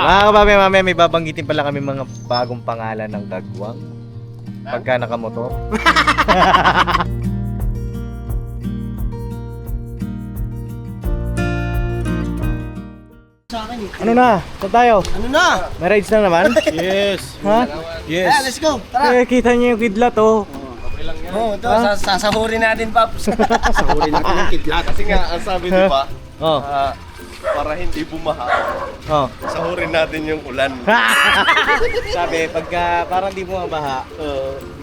kababe, mamaya may babanggitin pala kami mga bagong pangalan ng Dagwang. Pagka nakamotor. Ano na? Saan tayo? Ano na? May rides na naman? Yes. Ha? Yes. Let's go. Tara. Kita niyo yung kidlat oh. Oh, ito, sasahurin natin, Paps. Sahurin natin yung kidlat. Kasi nga, ang sabi di ba, Oh. para hindi bumaha, Oh. sahurin natin yung ulan. Sabi, pagka parang di mo mabaha,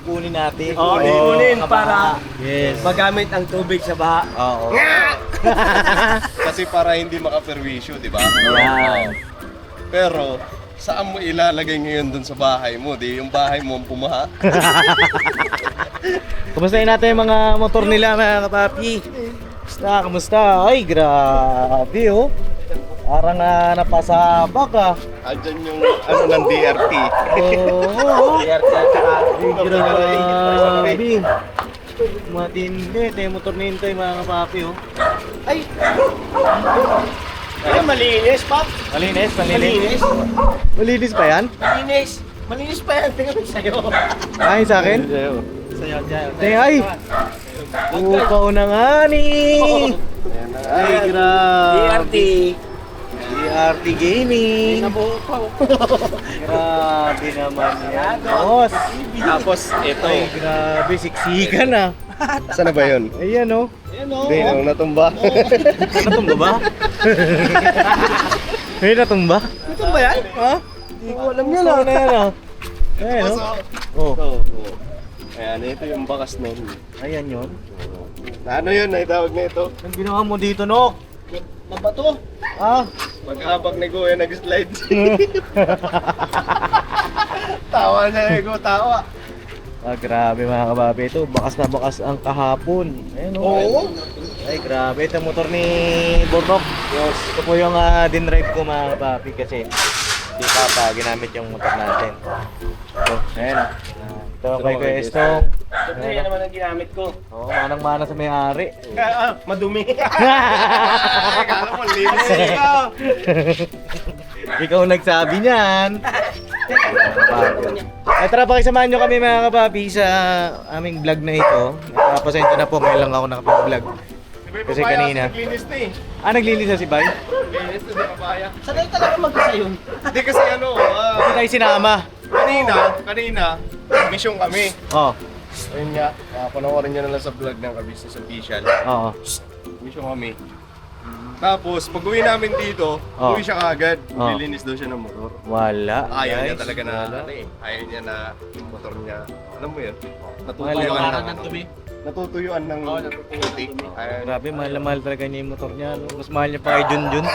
ipunin natin. Oo, ipunin para Yes. magamit ang tubig sa baha. Oo. Kasi para hindi makaperwisyo, di ba? Yan. Pero, saan mo ilalagay ngayon dun sa bahay mo? Di yung bahay mo ang pumaha. Kumustahin natin yung mga motor nila mga kapapi. Kamusta? Ay, grabe oh. Parang napasabak ah. Andyan yung ano ng DRT. Oo. Grabe. Grabe. Matindi. Ito yung motor na hintay mga kapapi oh. Ay! Ay, malinis, Paps. Malinis, Malinis. Malinis pa yan? Malinis. Malinis pa yan. Tingnan mo sa'yo. Ay, sa akin? Sa'yo, dyan. Ay! Ukaw na nga ni! Ay, grabe. DRT. DRT Gaming. Grabe naman yan, boss. Tapos, ito. Ay, grabe. Siksikan ah. Saan na ba yun? Ayan oh. Ayan o. Hindi, nang natumba. Natumba ba? Ay, natumba? Ito ba yan? Ha? Hindi ko alam yun Ano yan ah? Ayan oh. Oh. Ayan, ito yung bakas nun. Ayan yun. Ano yun, naitawag na ito? Ang ginawa mo dito, Nok? Mabato. Ah? Pag-abak ni Kuya nag-slide. Tawa na Ego, tawa. Ah, grabe mga kababe. Ito, bakas na bakas ang kahapon. Ayan oh. Oo. Ay, grabe. Ito motor ni Bornok. Yes. Ito po yung dinrive ko mga kapapi kasi di pa ginamit yung motor natin. So, ayan. Ito kay Kuya Estong. Ito yan naman ang ginamit ko. Oo, manang-mana sa may-ari. Madumi. Akala mo, linis. Ikaw nagsabi niyan. Ay, tara pakisamahan nyo kami mga kapapi sa aming vlog na ito. Pasensya na po, ngayon lang ako nakapag-vlog. Kasi kanina. Naglinis na eh. Naglinis na si Bay? Linis na, di papaya. Sanay talaga mag-isa yun. Hindi kasi ano, Hindi tayo sinama. kanina, mission kami. Oo. Ayun nga, panoorin nyo na lang sa vlog ng Ka-Business Official. Oo. Mission kami. Tapos, pag uwi namin dito, Oh. uwi siya kagad. Oh. Lilinis daw siya ng motor. Wala. Ayaw niya guys. talaga na, Wala. ano eh, ayaw niya na yung motor niya, alam mo yun, Mahal natutuyuan yung ng ano. Natutuyuan ng puti. Ayaw niya. Grabe, mahal na mahal talaga niya yung motor niya. No? Mas mahal niya pa kay Junjun.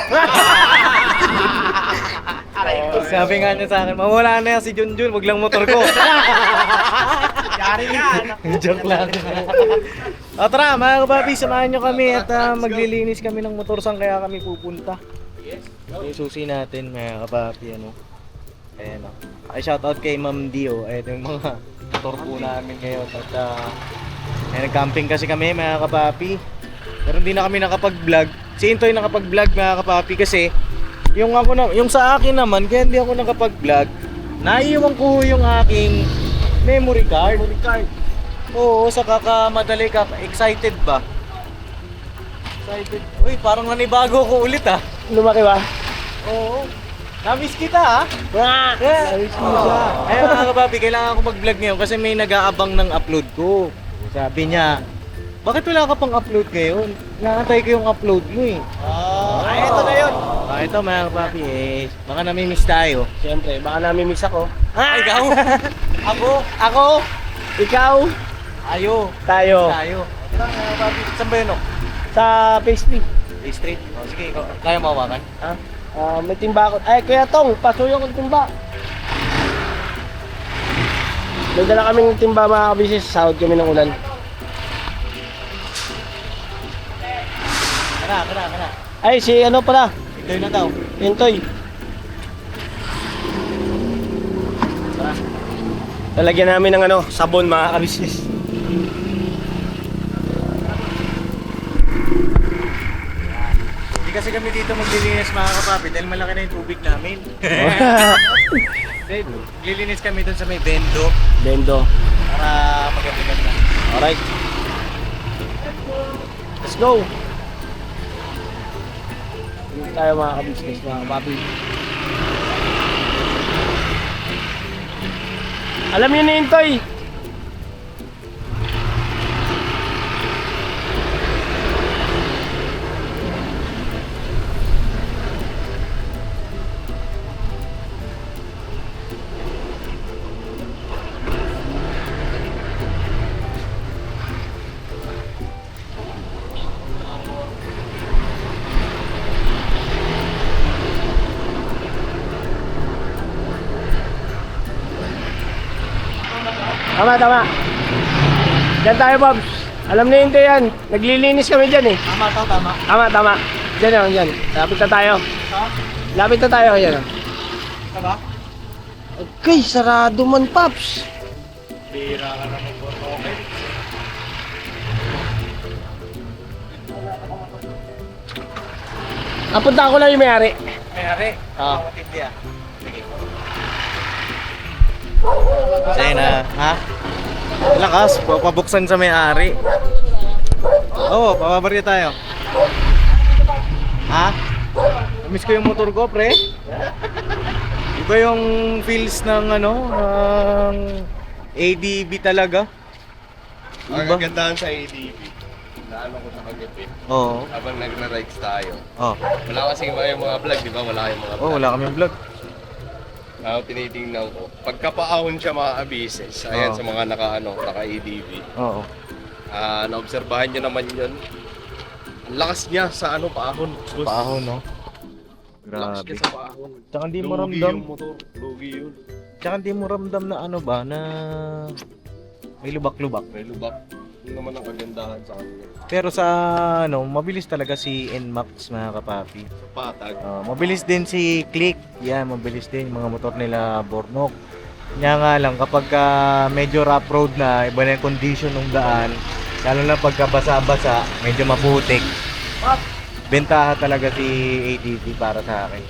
Sabi nga niya sa akin, mawala na yan si Junjun, wag lang motor ko. Yari yan. Joke lang. Tara, mga kababi, samahan nyo kami at maglilinis kami ng motor. Saan kaya kami pupunta? Yung susi natin, mga kababi, ano. Ayan o. Ay, shoutout kay Ma'am Dio. Ito yung mga motor po namin ngayon. At nag-camping kasi kami, mga kapapi. Pero hindi na kami nakapag-vlog. Si Intoy nakapag-vlog, mga kapapi, kasi yung sa akin naman, kaya hindi ako nakapag-vlog. Naiiwan ko yung aking memory card. Oo, sa kakamadali ka. Excited ba? Excited. Uy, parang nanibago ko ulit ah. Lumaki ba? Oo. Namiss kita ah. Namiss mo siya. Ayun mga kapapi, kailangan ko mag-vlog ngayon kasi may nag-aabang ng upload ko. Sabi niya, bakit wala ka pang upload ngayon? Nakantay ko yung upload mo eh. Ito na yun. Ito mga kapapi eh, baka namimiss tayo. Siyempre, baka namin-miss ako. Ikaw? Ako? Ikaw. Ayo. Tayo. Tara mga kapapi, saan ba yun oh? Sa pastry. Bay Street? Oh, sige, ikaw. Kaya mawakan? Ha? May timba ako. Ay, Kuya Tong, pasuyo ko timba. May dala kaming timba mga kabisis. Sahod kami ng ulan. Kana. Ay, si ano pala? Ito na daw. Intoy. Lalagyan namin ng ano, sabon mga kabisis. Hindi kasi kasi kami dito maglilinis mga kapapi dahil malaki na yung tubig namin. Maglilinis kami dun sa may bendo Bendo. para maganda-ganda. Alright. Let's go. Hindi tayo mga ka-business, mga kapapi. Alam niyo na yun, Toy. Tama. Diyan tayo, Bobs. Alam na yun, yan. Naglilinis kami dyan eh. Tama. Tama. Diyan. Lapit na tayo. Lapit na tayo. Yan. Tama? Okay, sarado man, Pops. Bira ka naman po. Okay. Napunta ko lang yung may-ari. Mayari. Ah. Matindi ah. Sige. Sige na, ha? Lakas, papabuksan sa may-ari. Oo, papabarya tayo. Ha? Miss ko yung motor ko, pre. Iba yung feels ng ng ADB talaga. Ang Iba? kagandahan sa ADB, naano ko sa kagabi, Oo. habang nagra-rides tayo. Oh. Wala kasi yung mga vlog, di ba? Wala yung mga vlog. Oh, wala kaming vlog. Tinitingnan ko. Pagkapaahon siya mga abises, ayan Oo. sa mga naka-ADB. Oo. Naobserbahan niyo naman yun. Ang lakas niya sa paahon. Boss. Paahon, no? Lakas Grabe. niya sa paahon. Tsaka hindi mo Lugi ramdam. yung motor. Lugi yun. Tsaka hindi mo ramdam na na may lubak-lubak. May lubak. Yun naman ang kagandahan sa kanila. Pero sa mabilis talaga si NMAX mga kapapi. Sa patag. Mabilis din si Click. Yan, mabilis din yung mga motor nila Bornok. Kaya nga lang kapag medyo rough road na, iba na yung condition ng daan, lalo na pagka basa-basa, medyo maputik. Bentaha talaga si ADV para sa akin.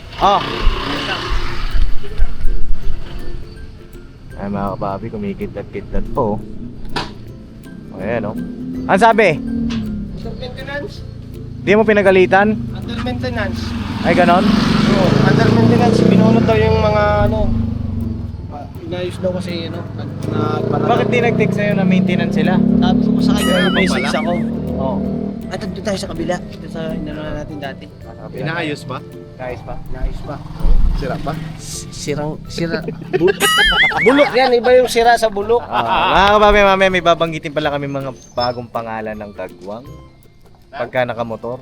Ay mga kapapi, kumikidlat-kidlat po. Ayan o. Ano sabi? Under maintenance. Di mo pinagalitan? Under maintenance. Ay ganon? Oo, under maintenance. Binunod daw yung mga inayos daw kasi Bakit di nag-text sa'yo na maintenance sila? Sabi ko sa kanya, may pala. 6 ako. Oo. At doon tayo sa kabila. Dito sa inano natin dati. Inaayos pa? Guys pa. Inayos pa. Sira pa? Sira. Bulok yan. Iba yung sira sa bulok. Mga kababi, mamaya may babanggitin pala kami mga bagong pangalan ng Kagwang. Pagka nakamotor.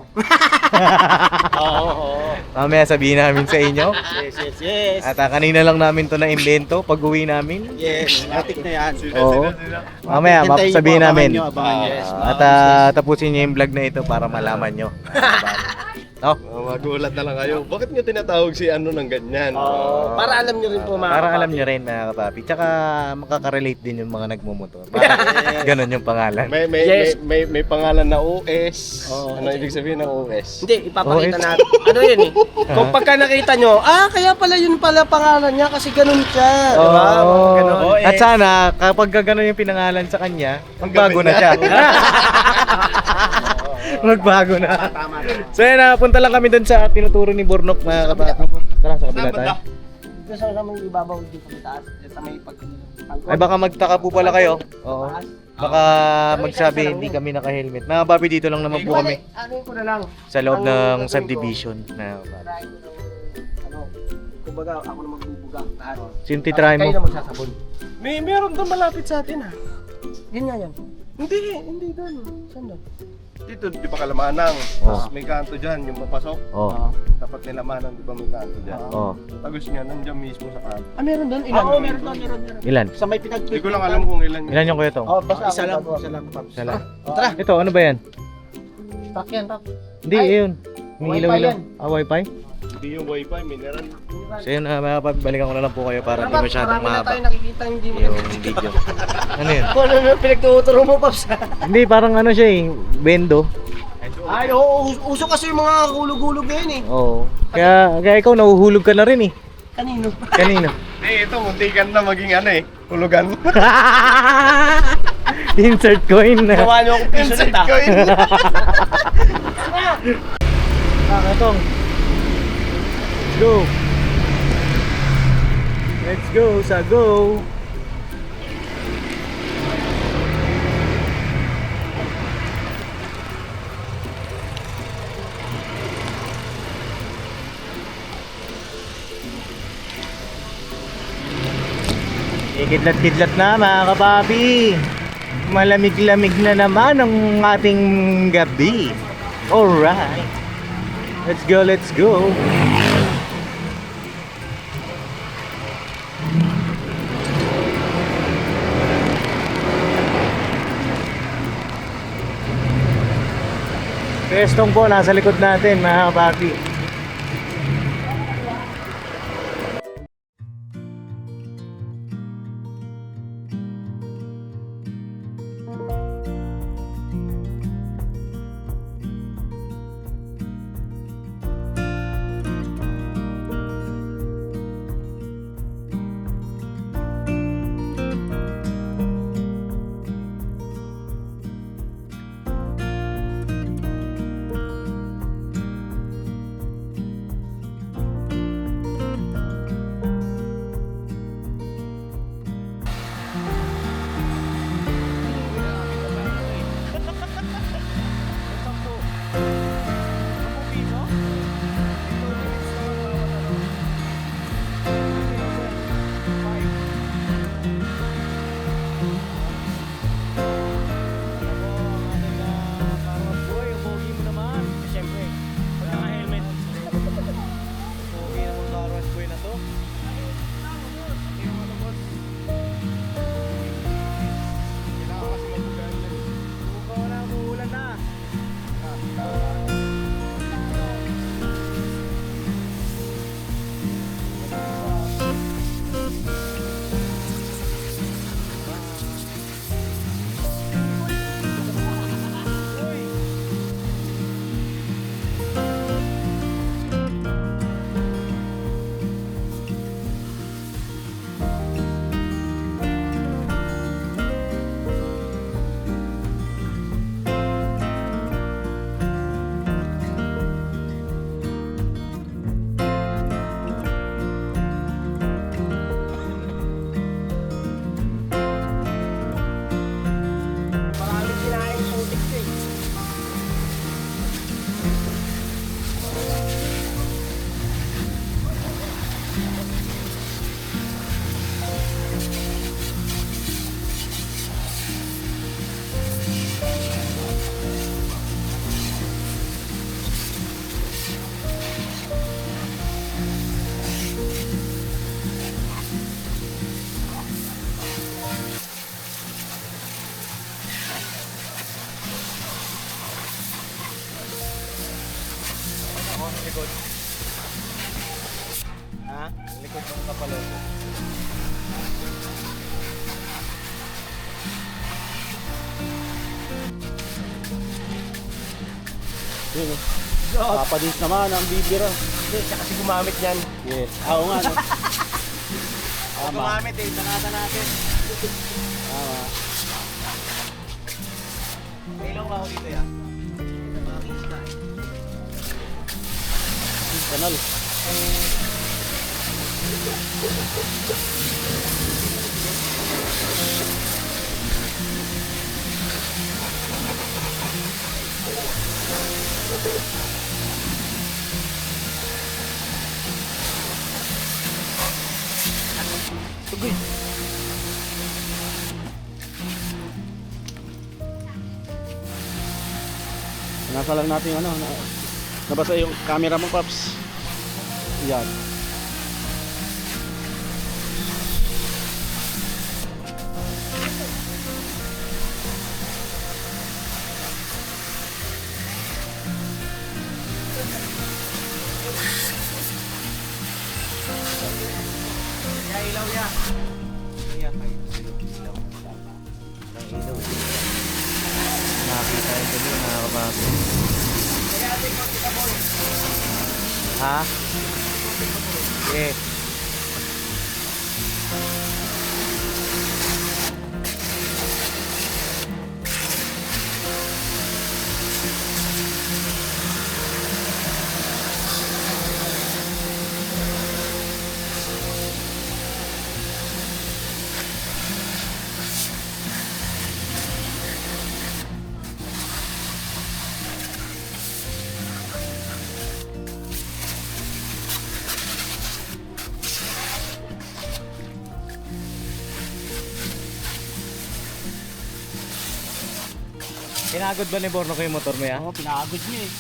Oo. Mamaya sabihin namin sa inyo. Yes. At kanina lang namin to na-invento pag uwi namin. Yes. Matik na yan. Oo. Mamaya Hintayin sabihin nyo, namin. abangan nyo. Yes, At tapusin nyo yung vlog na ito para malaman nyo. No? Magulat na lang kayo. Bakit nyo tinatawag si ng ganyan? Para alam nyo rin po mga Para alam kapapi. nyo rin mga kapapi. Tsaka makaka-relate din yung mga nagmumotor. Para ganun yung pangalan. Yes. May pangalan na OS. Oo. Ano ibig sabihin ng OS? Hindi, ipapakita OS. natin. Ano yun eh? Kung pagka nakita nyo, kaya pala yun pala pangalan niya kasi ganun siya. Diba? Oo. Ganun. At sana, kapag gano'n yung pinangalan sa kanya, magbago na siya. Magbago na. Tama. So yun, punta lang kami doon sa tinuturo ni Bornok mga kababi. Tara, sa kabila tayo. Dito sa may ibabaw dito sa taas. Dito sa may Ay baka magtaka po pala kayo. Oo. Baka magsabi hindi kami naka-helmet. Mga kababi, dito lang naman po kami Ano ko na lang. sa loob ng subdivision. Na Try ko ng kumbaga ako na magbubuga lahat. Sinti try Kayo mo. na magsasabon. Meron doon malapit sa atin Yun nga yan. Hindi doon. Saan doon? Dito, di ba Kalamanang? Oh. May kanto dyan, yung papasok. Oh. Tapat nila Manang, di ba may kanto dyan? Oh. Tagos niya, nandiyan mismo sa kanto. Meron doon? Ilan? Oo, meron doon. Ilan? Sa may Hindi pinag-tweet. ko lang alam kung ilan yun. Ilan yung kuya to? Basta isa lang. Isa lang. Isa lang. Tara. Ito, ano ba yan? Stock yan, Pap. Hindi, Ay, yun. May Wi-Fi ilaw-ilaw. yan. Wifi? Hindi yung wifi, mineral. So yun, mga kapapi, balikan ko na lang po kayo para hindi masyadong Marami na mahaba tayo nakikita hindi mo yung video. Ano yun? Kung ano pinagtuturo mo, Paps. Hindi, parang ano siya eh, bendo. Ay, oo, uso kasi yung mga hulog-hulog ngayon eh. Oo. Kaya ikaw nahuhulog ka na rin eh. Kanino? Kanino? Ito, muntikan na maging hulugan. Insert coin na. Gawa niyo akong piso Insert nito. coin. Katong. Let's go. Let's go sa go. Kidlat-kidlat na mga kapapi. Malamig-lamig na naman ang ating gabi. Alright. Let's go, let's go. Pestong po nasa likod natin mga kapapi. Likod. Ha? Likod ng kapalodo. Yun eh. Papadins naman ang bibira. Hindi, siya kasi gumamit yan. Yes. Oo nga no. Tama. Gumamit eh, sanata natin. Tama. May ilaw ka ako dito ya. Kanal. Tugoy. Nasa lang natin ano, nabasa yung camera mo, Paps. Yan. Kaya ilaw niya. Kaya kayo ilaw. Ang ilaw. Nakakita yung gabi mga kabako. Ha? Sige. Pinagod ba ni Borno ko yung motor mo ya? Oo, pinagod niya eh.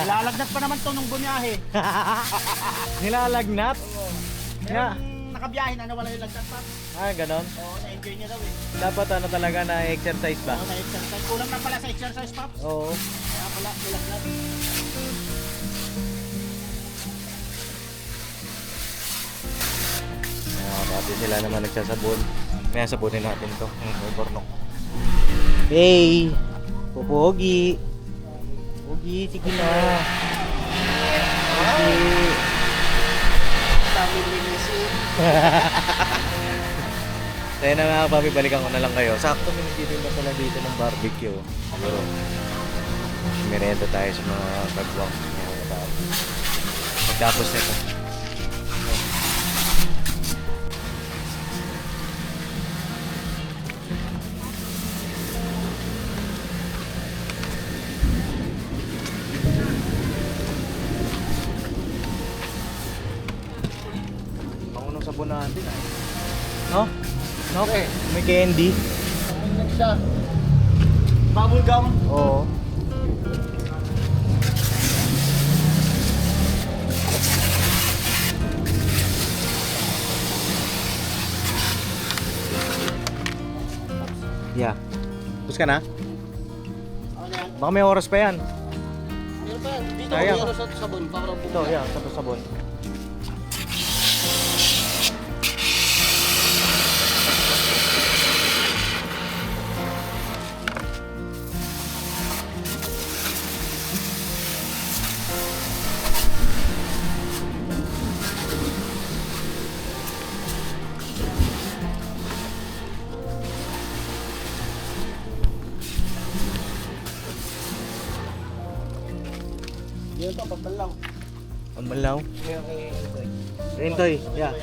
Nilalagnat pa naman to nung bumiyahe. Nilalagnat? Kaya nakabiyahe na nawala yung lagnat pa. Ah, ganon. Oo, na-enjoy niya daw eh. Dapat ano talaga na exercise ba? Oo, na-exercise. Kulang na pala sa exercise, Pops. Oo. Kaya pala, may lagnat. Pati sila naman nagsasabon. Kaya sabunin natin to. Yung Borno. Hey! Popogi! Pogi, sige na. Pogi. Dami linisin. Kaya na nga, papi, balikan ko na lang kayo. Sakto may nagtitinda pala dito ng barbecue. Siguro, merenda tayo sa mga kagwang. Pagtapos nito. Pangunong sabon natin ah. No? No? Okay. May candy. Next siya. Bubble gum. Oo. Yeah. Tapos ka na? Ano yan? Baka may oras pa yan. Meron pa yan. Dito, Sayang. meron sa sabon. Para Ito, yeah. Tapos sabon. Yun to, pagdalaw. Ang balaw. Meron kay Rintoy, yeah.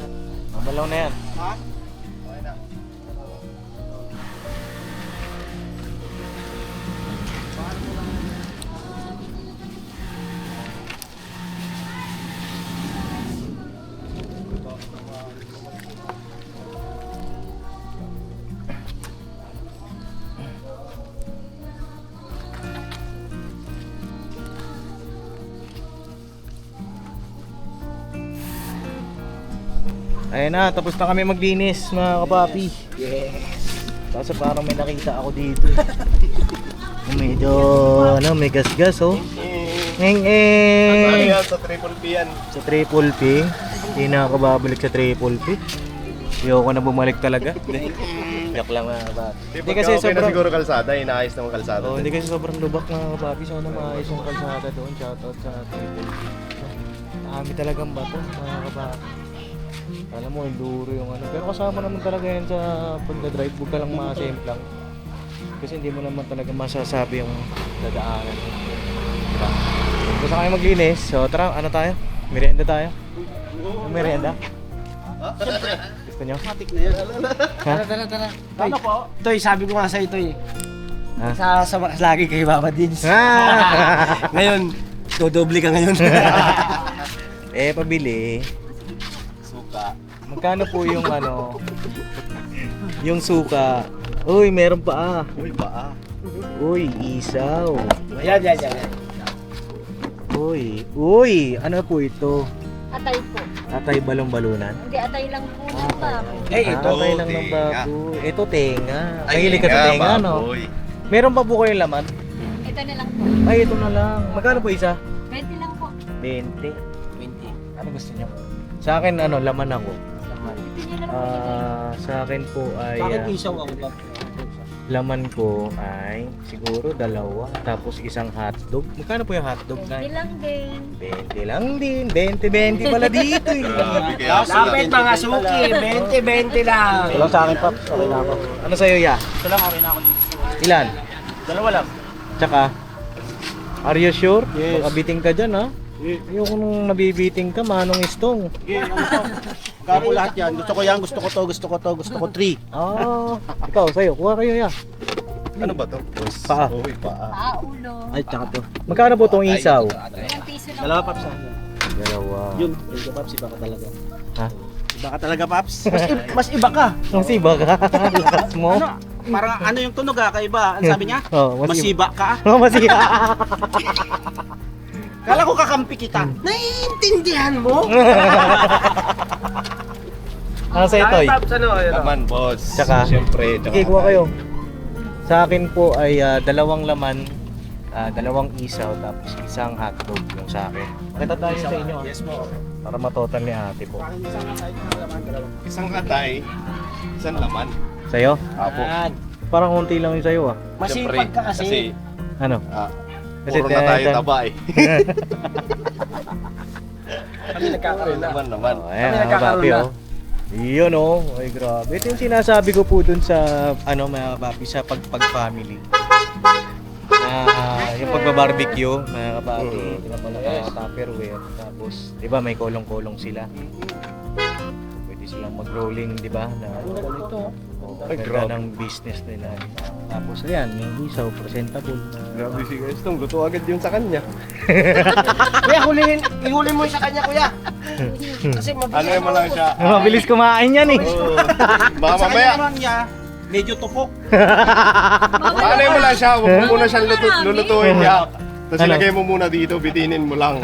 Ang balaw na yan. Ha? Okay na. Ayun na, tapos na kami maglinis mga kapapi. Yes. Kaso parang may nakita ako dito. Medyo, ano, may gas-gas oh. Ngeng Ano eh. yan? Sa Triple P yan. Sa Triple P. Hindi na ako babalik sa Triple P. Ayoko na bumalik talaga. Yak lang mga kapapi. Hindi kasi Okay na sobrang... siguro kalsada, inaayos ng kalsada. Oh, hindi kasi sobrang lubak mga kapapi. Sana maayos yung kalsada doon. Shoutout sa Triple P. Dami talagang bato mga kapapi. Alam mo, enduro yung ano. Pero kasama naman talaga yan sa pagdadrive. Huwag ka lang masemplang. Kasi hindi mo naman talaga masasabi yung dadaanan. Diba? Gusto kayo maglinis. So tara, ano tayo? Merienda tayo. Yung merienda? Gusto nyo? Matik na yun. Ha? Tara. Ano po? Toy, sabi ko nga sa ito eh. Ha? Sa lagi kay Papa Dins. Ah! Ngayon, dodoble ka ngayon. Eh, pabili. Suka. Magkano po yung ano? Yung suka. Uy, meron pa ah. Uy, baa. Uy, isaw. Yan. Uy, ano po ito? Atay po. Atay balong-balunan? Hindi, atay lang po ng baboy. Eh, ito. Atay lang ng tenga. baboy. Ito, tenga. Mahilig ka sa tenga, no? baboy. Meron pa po kayong laman? Ito na lang po. Ay, ito na lang. Magkano po isa? 20 lang po. 20. 20. Ano gusto niyo? Sa akin, ano, laman ako. Pili na po. Sa akin po ay... Bakit isaw ako ba? laman ko ay siguro 2, tapos isang hotdog. Magkano po yung hotdog na? 20 lang din. 20 lang din. 20 pala dito eh. Grabe, kaya Lapit mga suki, 20-20 lang. Wala sa akin, Paps. Okay na ako. Ano sa'yo, Ya? Ito lang, okay na ako dito. Ilan? 2 lang. Tsaka, are you sure? Yes. Baka biting ka dyan, ha? Ayoko nung nabibiting ka, manong istong. Kapo lahat yan. Gusto ko yan, gusto ko to, gusto ko to, gusto ko 3. Ah, ikaw, sa'yo. Kuha kayo, Ya. Ano ba to? Paa. Uy, paa. Ulo. Ay, tsaka to. Magkano po itong isaw? 1 piso lang. 2 paps. Dalawa. Yun, yung paps, iba ka talaga. Ha? Iba ka talaga, paps. Mas iba ka. Masiba ka. Lakas mo. Ano? Parang ano yung tunog kaiba. Ano sabi niya? Oh, Masiba ka. Oh, masiba. Kala ko kakampi kita. Naiintindihan mo? Ano sa'yo, Toy? Paps, ano? Laman, boss. Tsaka? Siyempre. Sige, kuha kayo. Sa akin po ay 2 laman, 2 isaw, tapos isang hotdog yung sa akin. Kita tayo sa inyo. Yes mo. Para matotal ni ate po. Isang katay, isang laman. Sa'yo? Apo. Parang unti lang yung sa'yo ah. Masipag ka kasi. Ano? Kasi Puro na tayo taba eh. Kami nagkakaroon na. Naman. Oh, ayan, Kami mga nagkakaroon papi na. oh. Yun oh. Ay grabe. Ito yung sinasabi ko po dun sa mga papi sa pag-family. Yung pagba-barbecue, mga kapapi, di ba pala Tupperware, tapos di ba may kolong-kolong sila. Pwede silang mag-rolling, di ba? Na Ay, ganda grabe. ng business nila. Tapos ayan, may isaw, presentable. Grabe si Gastong, luto agad yun sa kanya. Kuya, ihuli mo yung sa kanya, kuya. Kasi mabilis. Ano yung lang siya? Mabilis kumain yan eh. Oo. Sa Baka kanya mamaya, naman niya, medyo tupok. paano mo lang siya? Huwag mo muna siyang lulutuin niya. Tapos Ano? ilagay mo muna dito, bitinin mo lang.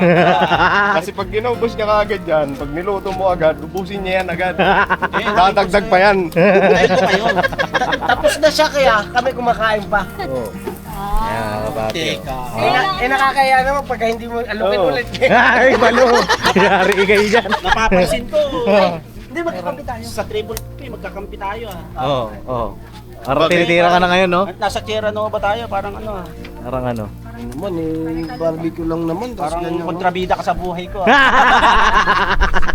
Kasi pag ginaubos niya kaagad yan, pag niluto mo agad, ubusin niya yan agad. Dadagdag pa yan. Dahil ko kayo. Tapos na siya kaya, kami kumakain pa. Oh. Ayan, mga kapapi. Oh. Nakakaya naman pagka hindi mo alukin Oo. ulit. Ay, balo. Yari kayo dyan. Napapansin ko. Hindi, magkakampi tayo. Sa triple P, magkakampi tayo Oo, oo. Parang tinitira ka na ngayon, no? At nasa Sierra Nova ba tayo? Parang ano Parang ano? naman barbecue lang naman. Parang kontrabida ka sa buhay ko.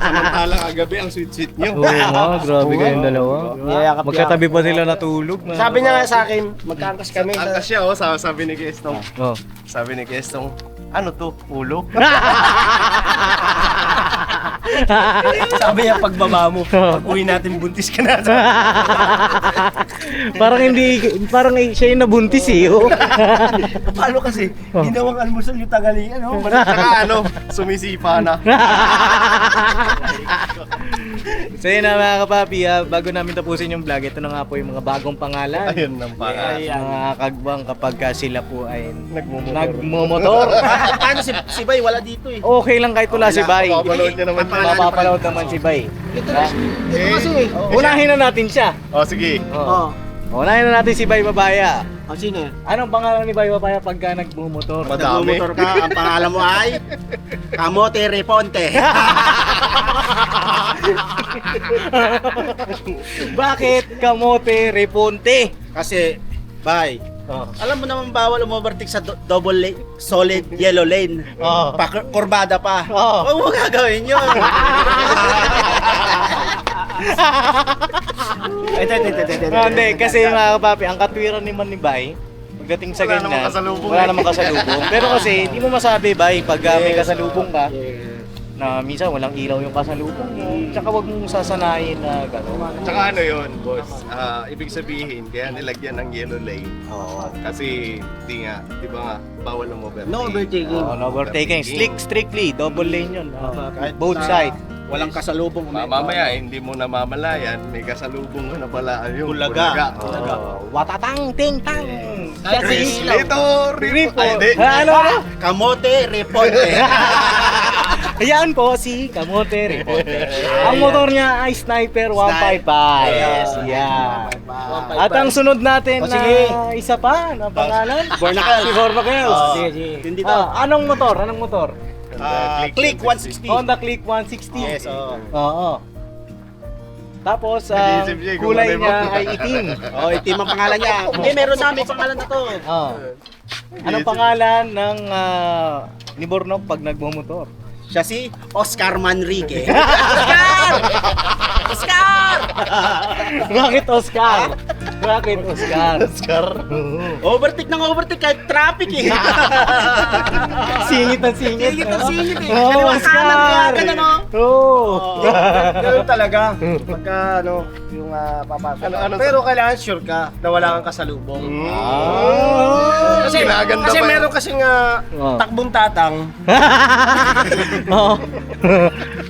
Samantalang kagabi ang sweet-sweet niyo. Oo nga, grabe kayong dalawa. Magkatabi pa sila natulog. Sabi niya nga sa akin, magkaangkas kami. Angkas siya, oh, sabi ni Gastong. Oh. Sabi ni Gastong, ano to, ulo? Sabi niya pagbaba mo, pag uwi natin buntis ka na. parang siya yung nabuntis eh. Oh. Paano kasi, ginawang almusal yung tagalingan. Saka ano, sumisipa na. So yun na mga kapapi, bago namin tapusin yung vlog, ito na nga po yung mga bagong pangalan. Ayun nang para. Mga kagbang kapag sila po ay Nagmumotor. nagmumotor. Paano si Bay, wala dito eh. Okay lang kahit wala si Bay. Papapanood niya naman yun. Mapapaload naman si Bay. Ito kasi. Unahin na natin siya. Oh, sige. Oh. Unahin na natin si Bay Babaya. Sino eh? Anong pangalan ni Bay Babaya pagka nagmumotor? Madami. Nagmumotor ka, ang pangalan mo ay Kamote Reponte. Bakit kamote reponte? Kasi, Bay, Oh. alam mo naman bawal umovertake sa double lane, solid yellow lane. Oh. Kurbada pa. Oh. Huwag mo gagawin yun. Hindi, kasi mga kapapi, ang katwiran naman ni Bay, pagdating sa Wala ganyan, namang kasalubong wala eh. namang kasalubong. Pero kasi, hindi mo masabi, Bay, pag may kasalubong ka, na minsan walang ilaw yung kasalubong mo, tsaka wag mong sasanayin na gano'n. Tsaka ano yun, boss? Ibig sabihin, kaya nilagyan ng yellow lane. Oo. Kasi, di nga, di ba nga, bawal ang overtake. No overtaking. Oh, no overtaking. Strictly, double lane yun. Kahit Both na- side. Walang kasalubong. Mamaya, hindi mo namamalayan, may kasalubong ka na pala. Ayun, Bulaga. Oh, watatang, ting, tang. Kahit may ilaw. Dito, Ripo. Ay, di. Ano? Kamote Reponte. Ayan po si Kamote Reporter. Ang motor niya ay Sniper 155. Yes. Yeah. At ang sunod natin O, sige. na isa pa na pangalan? Bornacles. Si Bornacles. Oh. Sige, sige. Hindi daw. Anong motor? Anong motor? Click 160. Honda Click 160. Yes, oo. Oo. Tapos, ang Nag-iisip siya, kulay kung ano niya yung- ay itim. Oh, itim ang pangalan niya. Eh, meron na, may pangalan na to. Oh. Anong pangalan ng ni Bornok pag nagmumotor? Siya si Oscar Manrique. Oscar! Oscar! Bakit Oscar? Bakit Oscar? Oscar. Overtake ng overtake kahit traffic eh. Singit na singit. Singit na singit eh. Oh, Kaliwa kanan, Oscar! kaya ganun, oh. Oo. Ganun talaga. Pagka yung papasok. Pero kailangan sure ka na wala kang kasalubong. Ah. Kasi, Ginaganda kasi pa yun. meron kasing Oh. takbong tatang. Oo.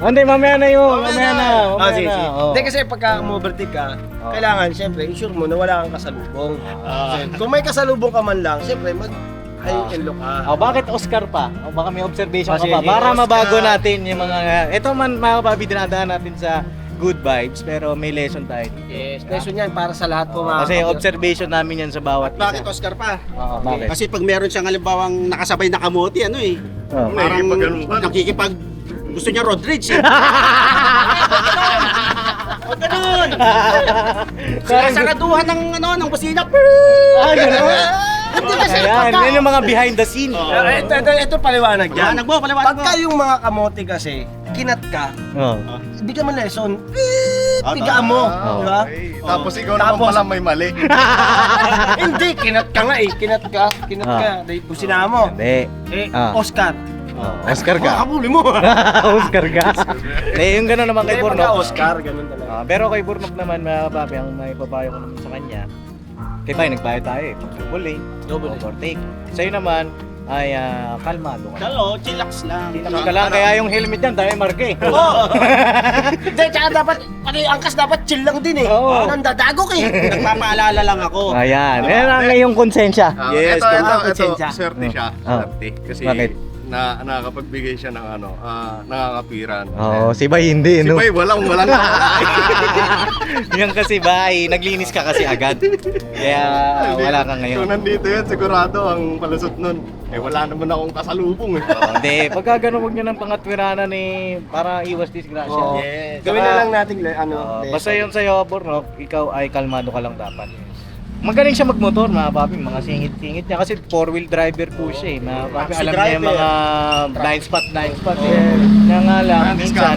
Hindi, mamaya na yun. Mamaya na. Mamaya Sige, na. sige. Oo. Hindi kasi pagka overtake ka, kailangan siyempre i-sure mo na wala kang kasalubong. Kung may kasalubong ka man lang, siyempre high and low ka. Oh, bakit Oscar pa? O baka may observation ka Sige, pa. Para Oscar. mabago natin yung mga... Ito man, mga kapabi, dinadaan natin sa good vibes, pero may lesson tayo dito. Yes, lesson yan para sa lahat po mga Kasi kapatid. observation namin yan sa bawat Bakit isa. Oscar pa? Oo, bakit? Kasi pag meron siyang halimbawang nakasabay na kamote, ano eh, Oh. parang Nakikipag-ano pa. nakikipag... Gusto niya road rage eh. O ganun! Sinasaraduhan ng ng busina. Ah, gano'n? Hindi kasi Ayan, yan yung mga behind the scene. Ito paliwanag yan. Paliwanag mo, paliwanag mo. Pagka yung mga kamote kasi, kinat ka, Oh. bigyan mo lesson, tigaan mo. Oh. Di ba? Okay. Tapos ikaw naman Tapos- pala may mali. Hindi, kinat ka nga eh. Kinat ka. Dahil busina mo. Hindi. Oscar. Oscar ka. Habulin mo. Oscar ka. Eh, yung gano'n naman kay Kaya pagka Bornok. Oscar, ganun talaga. Pero kay Bornok naman, mga kapabi, ang may papayo ko naman sa kanya, kay tayo, nagbayad tayo eh. Double lane, Double lane. overtake. Sa'yo naman, ay kalmado ka. Dalo, chillax lang. Chillax ka lang, kaya yung helmet yan, tayo marke. Oo. Hindi, tsaka dapat, pati angkas dapat chill lang din eh. Oo. Nandadago ka eh. Nagpapaalala lang ako. Ayan, yan ang iyong konsensya. Yes, ito, konsensya. swerte siya. Ah. Swerte. Kasi Bakit? nakakapagbigay siya ng nakakapiran. Oo, si Bay hindi, Si no? Bay, walang Yan kasi Bay, naglinis ka kasi agad. Kaya wala ka ngayon. Kung nandito yan, sigurado ang palusot nun. Eh, wala naman akong kasalubong eh. Hindi, pagka gano'n huwag nyo ng pangatwiranan eh, para iwas disgrasya. Oo. Yes. Gawin na lang natin Basta yun sa'yo, Bornok, ikaw ay kalmado ka lang dapat. Magaling siya magmotor, mga papi, mga singit-singit niya kasi four-wheel driver po siya eh. Mga papi, Taxi alam niya yung driver. mga blind spot eh. Kaya nga lang, minsan,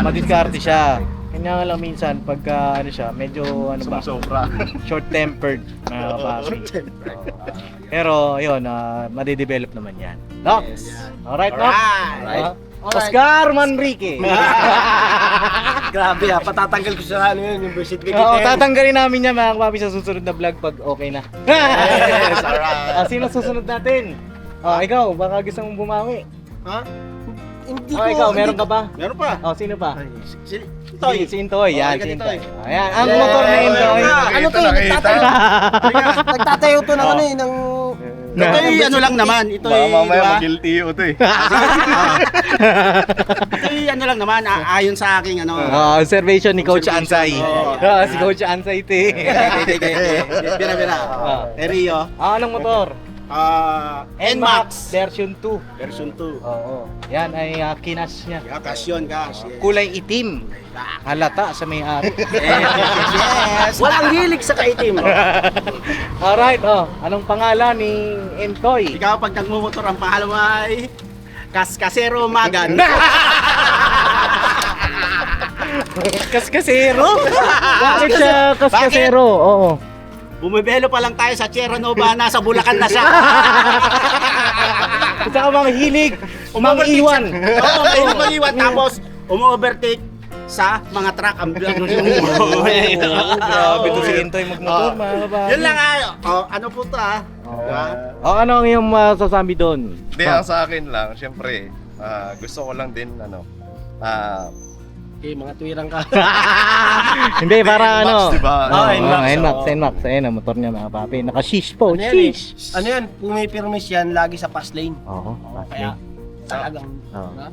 madiskarte siya. Kanya nga lang minsan, pagka ano siya, medyo ano ba, Sobra. short-tempered, mga papi. Pero yun, madidevelop naman yan. Nox! Alright, Nox? Alright. Oscar Manrique! Grabe patatanggal ko sa yun, yung certificate. Oo, tatanggalin namin yan mga kapapi sa susunod na vlog pag okay na. Yes, alright. Sino susunod natin? Ikaw, baka gusto mong bumawi. Ha? Hindi Ikaw, meron ka ba? Meron pa. Sino pa? Toy. Si Intoy, yan, si Okay, Intoy. Intoy. Ayan, ang motor ni Intoy. Ano to? Nakita. Nagtatayo to ng ano eh, ng... Ito'y ano lang naman. Baka Ito'y, di mamaya ba? mag-guilty ito eh. Ito'y ano lang naman, ayon sa aking ano. Observation ni Coach Ansay. Oo. Si Coach Ansay, ito eh. Bira-bira. Rio. Anong motor? NMAX. Version 2. Version 2. Oo. Yan ay kinas niya. Kasyon, gas. Kulay itim. Halata sa may-ari. Yes. Walang hilig sa kaitim. Alright, anong pangalan ni Intoy? Ikaw pag nagmumotor ang pangalan mo ay Kaskasero Magan. Kaskasero? Bakit siya kaskasero? Oo. Bumibelo pa lang tayo sa Sierra Nova, nasa Bulacan na siya. Gusto ka bang hilig? Umang-iwan. Oo, mahilig mag-iwan. Tapos, umu-overtake sa mga truck. Grabe to si Intoy magmotor, mga kababi. Yun lang ay. Ano po to Diba? Ano ang iyong masasabi doon? Hindi, ang sa akin lang, syempre, gusto ko lang din, Okay, mga tuwirang ka. Hindi, para NMAX, ano? diba? NMAX. Ayun ang motor niya, mga papi. Naka-shish po. Ano yan eh? Shish. Ano yan? Pumipirmis yan lagi sa fast lane. Oo. Kaya talagang... Oo. ha?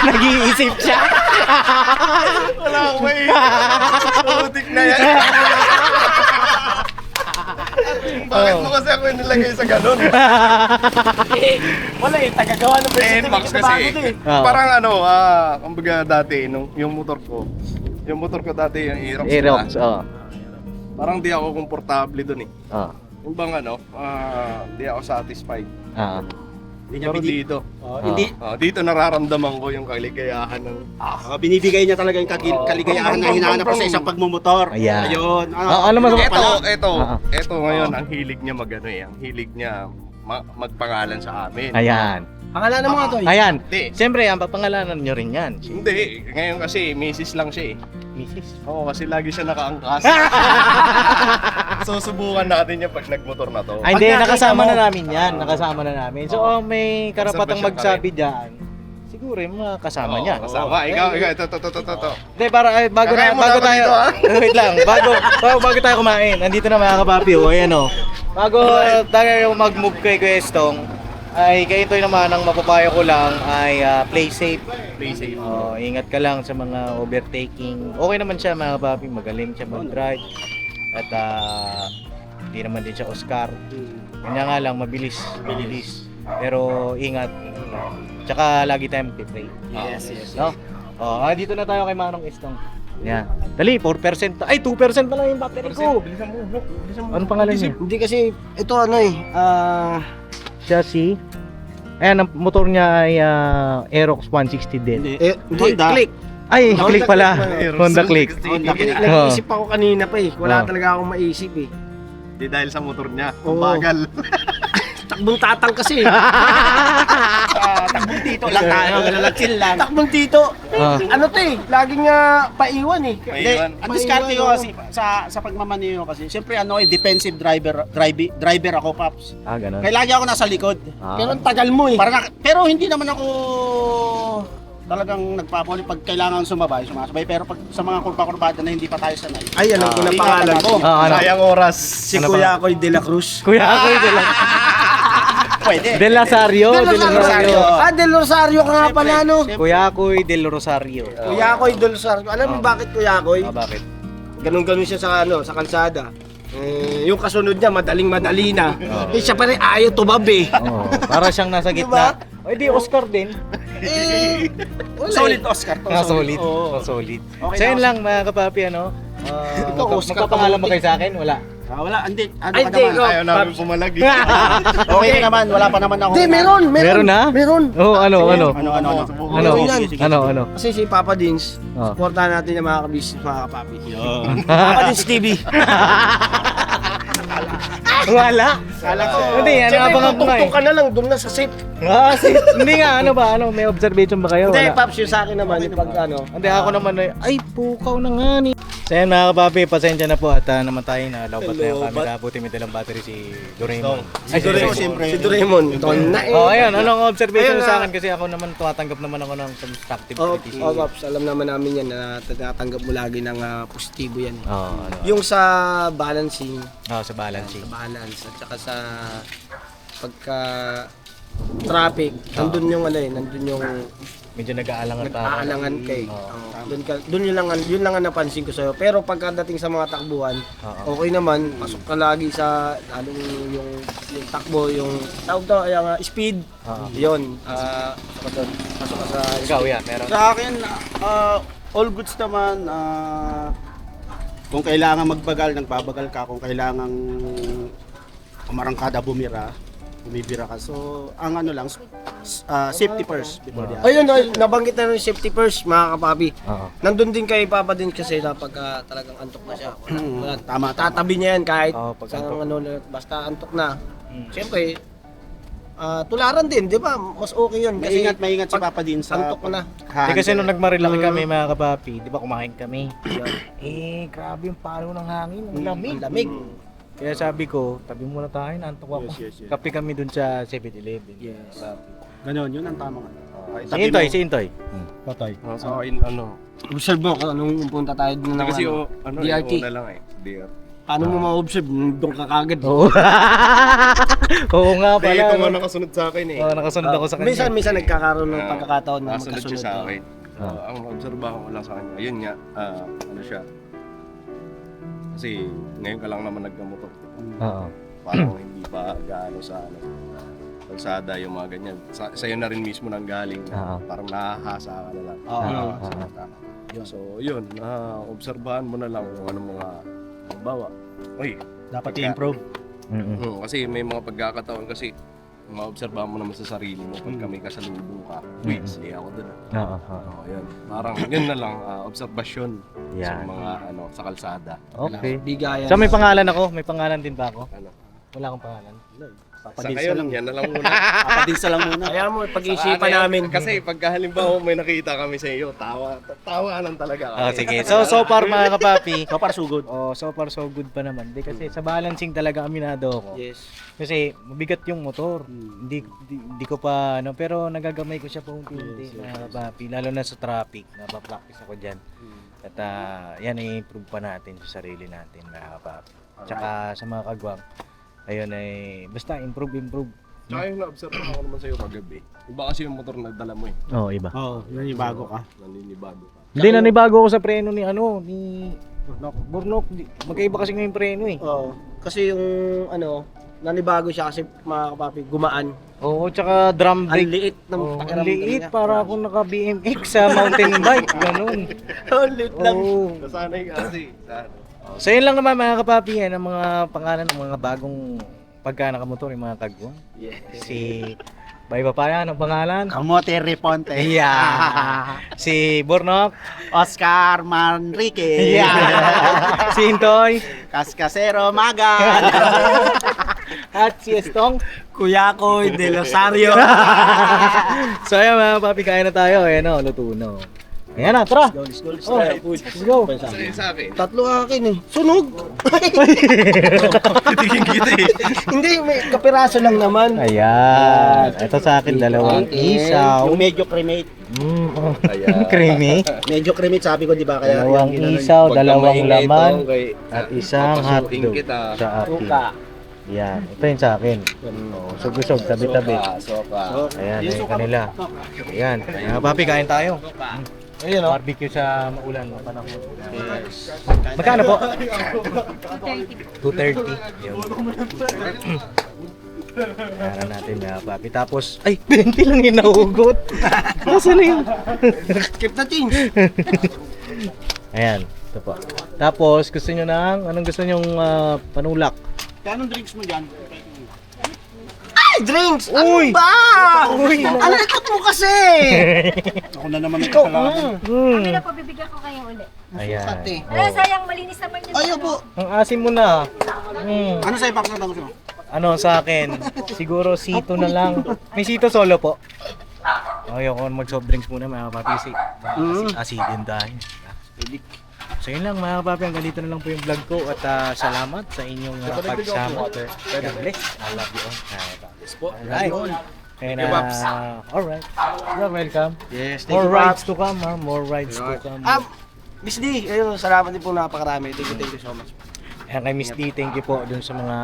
Nag-iisip siya. Wala akong may utik na yan. Bakit mo kasi ako nilagay sa ganun? Wala eh, tagagawa ng birth NMAX certificate kasi. bago eh. Oo. Parang kumbaga dati, yung motor ko dati, yung Aerox. Aerox, oo. Parang di ako komportable dun eh. Oo. Yung bang di ako satisfied. Oo. Hindi niya Pero dito, hindi dito nararamdaman ko yung kaligayahan ng... binibigay niya talaga yung kaligayahan na hinahanap ko sa isang pagmumotor. Ayan. Ayun. Ano masama pala? Ito ngayon, ang hilig niya ang hilig niya magpangalan sa amin. Ayan. Pangalanan mo nga to eh. Ayan. Hindi. Siyempre, ang papangalanan nyo rin yan. Hindi, ngayon kasi misis lang siya eh. Mrs. Oo, kasi lagi siya nakaangkas. So subukan natin yung pag nagmotor na to. Ay, hindi. Pag nakita Nakasama mo- na namin yan. Nakasama na namin. So, may karapatang Observation magsabi dyan. Siguro yung mga kasama niya. Kasama. Ikaw, ito. Hindi, para bago Kakain muna bago ako tayo. dito, ha? Wait lang, bago tayo kumain. Nandito na mga kapapi, oh, ayan oh. Bago tayo mag-move kay Estong, ay kayo ito naman ang mapapayo ko lang ay play safe. Play safe. Oh, ingat ka lang sa mga overtaking. Okay naman siya mga kapapi, magaling siya mag-drive. At hindi naman din siya Oscar. Kanya nga lang mabilis. Pero ingat. Tsaka lagi tayong pipray. Yes. No? Oh, dito na tayo kay Manong Estong. Yan. Dali, 4%. Ay, 2% pa lang yung battery ko. Bilisan mo. Anong pangalan niya? Hindi kasi, ito Chassis. Ayan, ang motor niya ay Aerox 160 din. hindi, Honda. click. Ay, Honda click pala. Click. Honda click. Honda Click. Nag-iisip ako kanina pa eh. Wala Oh. talaga akong maisip eh. Di dahil sa motor niya. Oo. Ang bagal. Takbong tatang kasi. Takbong dito lang tayo. Chill lang. Takbong tito. Ah. Ano to eh, laging paiwan eh. Hindi, Maiwan. ang diskarte ko kasi sa pagmamaneho kasi, siyempre defensive driver ako, Paps. Ganun. Kaya lagi ako nasa likod. Pero ang tagal mo eh. Pero hindi naman ako talagang nagpapuli pag kailangan sumasabay. Pero pag sa mga kurba-kurbada na hindi pa tayo sanay. Ay, alam ko na Hindi pangalan ka ko. Ano? Sayang oras. Si Ano Kuya Koy de la Cruz. Kuya ako Pwede. Del Rosario. Del Rosario. Del Rosario ka nga pala no. Kuya Koy Del Rosario. Kuya Koy del Rosario. Alam mo bakit Kuya Koy? Bakit? Ganun-ganun siya sa kalsada. Yung kasunod niya, madaling-madali na. Siya pa rin ayaw tumabi. Oh, para siyang nasa gitna. Ay, di Oscar din. Wala Solid eh. Oscar to. Solid. Oo. Solid. Okay So yun na, lang mga kapapi, ano? Ito, Oscar magpapangalan mo Kamuti. kayo sa akin? Wala. Wala, hindi. Ano Ay, ka hindi, naman? ikaw. Ayaw namin pumalag eh. Okay na naman, wala pa naman ako. Hindi, meron. Meron na? Meron. Oh, ano? Ano? Ano? Sige, sige. Ano? Kasi si Papa Dins, Oh. supportahan natin yung mga kabis, mga kapapi. Yun. Papa Dins TV. Wala. Hindi, ano Siyempre, abangan ko nga eh. tutungtong ka na lang, doon na sa safe. Hindi nga, ano ba? Ano, may observation ba kayo? Hindi, Wala. Paps, yung sa akin naman, yung pag ano. Hindi, ako naman ay pukaw na nga ni. So yan mga kapapi, pasensya na po at naman tayo na lawbat na yung camera. Buti may dalang battery si Doraemon. Si Doraemon, siyempre. Si Doraemon. Ton na eh. Oh, ayun, anong observation Ayun, sa akin kasi ako naman tumatanggap naman ako ng constructive Oh, criticism. Paps, alam naman namin yan na tinatanggap mo lagi ng positibo yan. Ano. Yung sa balancing, Sa balancing. balance, at saka sa pagka traffic, nandun yung nandun yung Medyo nag-aalangan pa. nag-aalangan kay. Oo. Doon yun lang ang napansin ko sa'yo. Pero pagkadating sa mga takbuhan, Oo. okay naman, pasok ka lagi sa yung takbo, yung tawag to, yung speed. Oo. Yun, pasok ka doon. Pasok ka sa Ikaw, yan, meron. Sa akin, all goods naman. Kung kailangan magbagal, nagbabagal ka. Kung kailangan umarangkada, bumibira ka. So, ang ano lang, safety first before the other. Ayun, nabanggit na rin yung safety first, mga kapapi. Oo. Nandun din kay Papa din kasi na pagka talagang antok na siya. Wala, Tama. tatabi niya yan kahit Oo, pag sa antok. basta antok na. Siyempre, tularan din, di ba? Mas okay yun. Kasi Maingat si pag Papa din sa antok na. Kasi nung nagmarilaki kami mga kapapi, di ba kumain kami? Grabe yung palo ng hangin, ang lamig. Ang lamig. Kaya sabi ko, tabi muna tayo, naantok ako. Yes. Kape kami dun sa 7-Eleven. Yes. Kape. Ganon, yun ang tamang ano. Si Intoy, si Intoy. Patay. Sa akin, ano. Observe mo kung anong punta tayo dun ng Kasi DRT. una lang eh. DRT. Paano mo ma-observe? Doon ka kagad. Oo. Oo nga Hindi, pala. ito no? nga nakasunod sa akin eh. Oo, nakasunod ako sa kanya. Minsan nagkakaroon ng pagkakataon na Nakasunod siya magkasunod. sa akin. Ah. Ang obserbahan ko lang sa kanya, ayun nga, ano siya. Kasi ngayon ka lang naman nagkamotor. Oo. parang hindi pa gaano sa kalsada yung mga ganyan. Sa'yo na rin mismo nang galing, Oo. parang nahahasa ka na lang. Yun. So yun, obserbahan mo na lang kung anong mga bawa. Uy, Dapat i-improve. kasi may mga pagkakataon kasi maobserbahan mo naman sa sarili mo pag may kasalubong ka. Uy, sili ako dun. Oo. Yan. Parang yun na lang, obserbasyon sa Yan. mga sa kalsada. Okay. Bigayan. So may pangalan ako? May pangalan din ba ako? Ano? Wala akong pangalan. Sa Papadisa ngayon, lang. yan na lang muna. Papadisa lang muna. Kaya mo, pag-iisipan namin. Kasi pagka halimbawa may nakita kami sa iyo, tawanan talaga kami. Oh, sige. So far mga kapapi. So far so good. Oh, so far so good pa naman. Di kasi sa balancing talaga aminado ako. Yes. Kasi mabigat yung motor. Hindi ko pa pero nagagamay ko siya paunti-unti mga kapapi, lalo na sa traffic. Napapractice ako diyan. At yan i-improve pa natin sa sarili natin mga kapapi. Tsaka sa mga kagwang. Ayun ay basta improve. Tsaka yung na-observe ako naman sa iyo kagabi. Iba kasi yung motor na dala mo eh. Oo, iba. Oo, yun yung bago ka. Naninibado ka. Hindi, nanibago ako sa preno ni Burnok. Magkaiba kasi ng preno eh. Oo. Kasi yung nanibago siya kasi mga kapapi, gumaan. Oo, tsaka drum Ang brake. liit ng Oh, ang pakiramdam liit niya. para akong naka BMX sa mountain bike, ganun. Ang liit lang. Oo. Nasanay ka kasi. So yun lang naman mga kapapi, yan ang mga pangalan ng mga bagong pagka nakamotor yung mga kagwang. Si Bayba pa yan ang pangalan. Kamote Reponte. Yeah. Si Burnok. Oscar Manrique. Yeah. Si Intoy. Cascasero Maga. At si Estong. Kuya ko, De Rosario. So ayan mga kapapi, kain na tayo. Ayan o, luto na. Ayan na, tara. Let's go. Oh, let's go. Sa akin. Tatlo akin eh. Sunog! Hindi, may kapiraso lang naman. Ayan. Ito sa akin, dalawang isaw. Yung medyo cremate. Ayan. Creamy. Medyo cremate sabi ko, di ba? Kaya Dalawang yung ginano- isaw, Pagka dalawang maingay laman, ito, kay- at isang papasukin hotdog kita. sa akin. Suka. Yan. Ito yung sa akin. Oh, sug-sug, tabi-tabi. Soka. Ayan, Yung yung suka- kanila. Ayan. Mga papi, kain tayo. Ayun o. Barbecue sa maulan ng panahon. Magkano po? 230. Yun. Kaya natin mga papi. Tapos, ay, 20 lang yung nahugot. Nasaan na yun? Keep the change. Ayan, ito po. Tapos, gusto nyo anong gusto nyong panulak? Kaya anong drinks mo dyan? Ay, drinks! Uy! Ano ba? Uy! Ang likot mo kasi! Ako na naman may Ikaw, kasalanan. Kami na po, bibigyan ko kayo ulit. Ayan. Ate. Wala, sayang, malinis naman yun. Ayaw po. Ang asim mo na. Ano sa'yo, Paps, na gusto mo? Ano sa akin? Siguro sito na lang. May sito solo po. Ayoko mag-soft drinks muna mga papi. Asidin tayo. So yun lang mga kapapi, hanggang dito na lang po yung vlog ko at salamat sa inyong pagsama. God bless. I love you all. Alright. And alright. You're welcome. Yes, thank More you, rides Pops. to come ha. More rides to come. Miss D, ayun, salamat din po napakarami. Thank you so much. Ayan kay Miss D, thank you po dun sa mga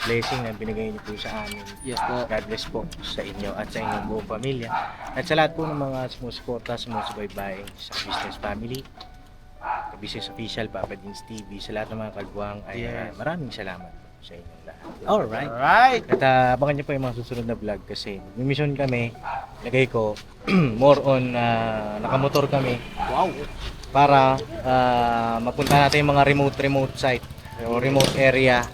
blessing na binigay niyo po sa amin. Yes po. God bless po sa inyo at sa inyong buong pamilya. At sa lahat po ng mga sumusuporta, sumusubaybay sa Business Family, Business Official, Papa Dins TV, sa lahat ng mga kagwang ay maraming salamat po sa inyong lahat. Alright. Alright. At abangan niyo po yung mga susunod na vlog kasi may mission kami, lagay ko, more on nakamotor kami. Wow. Para mapunta natin yung mga remote site o remote area,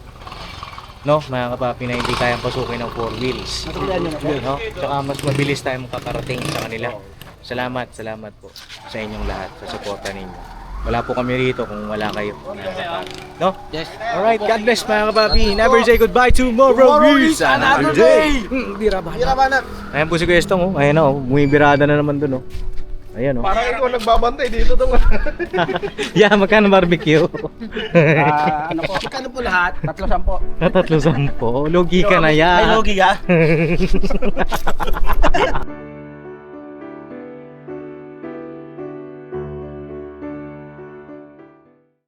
no, mga kapapi na hindi kayang pasukin ng 4 wheels, no? Tsaka mas mabilis tayo makakarating sa kanila. Salamat po sa inyong lahat sa suporta ninyo. Wala po kami rito kung wala kayo, mga kapapi, no? Yes. Alright, God bless mga kapapi. Never say goodbye, tomorrow is another day. Bira banat. Ayan po si Kuya Estong, oh. Ayan o, bumibirada na naman dun, oh. Ayan, oh. Parang ikaw nagbabantay dito tong. Yeah, magkano barbecue? Ano po? Magkano po lahat? 310. Na 310. Lugi ka na yan. Ay, logi ka?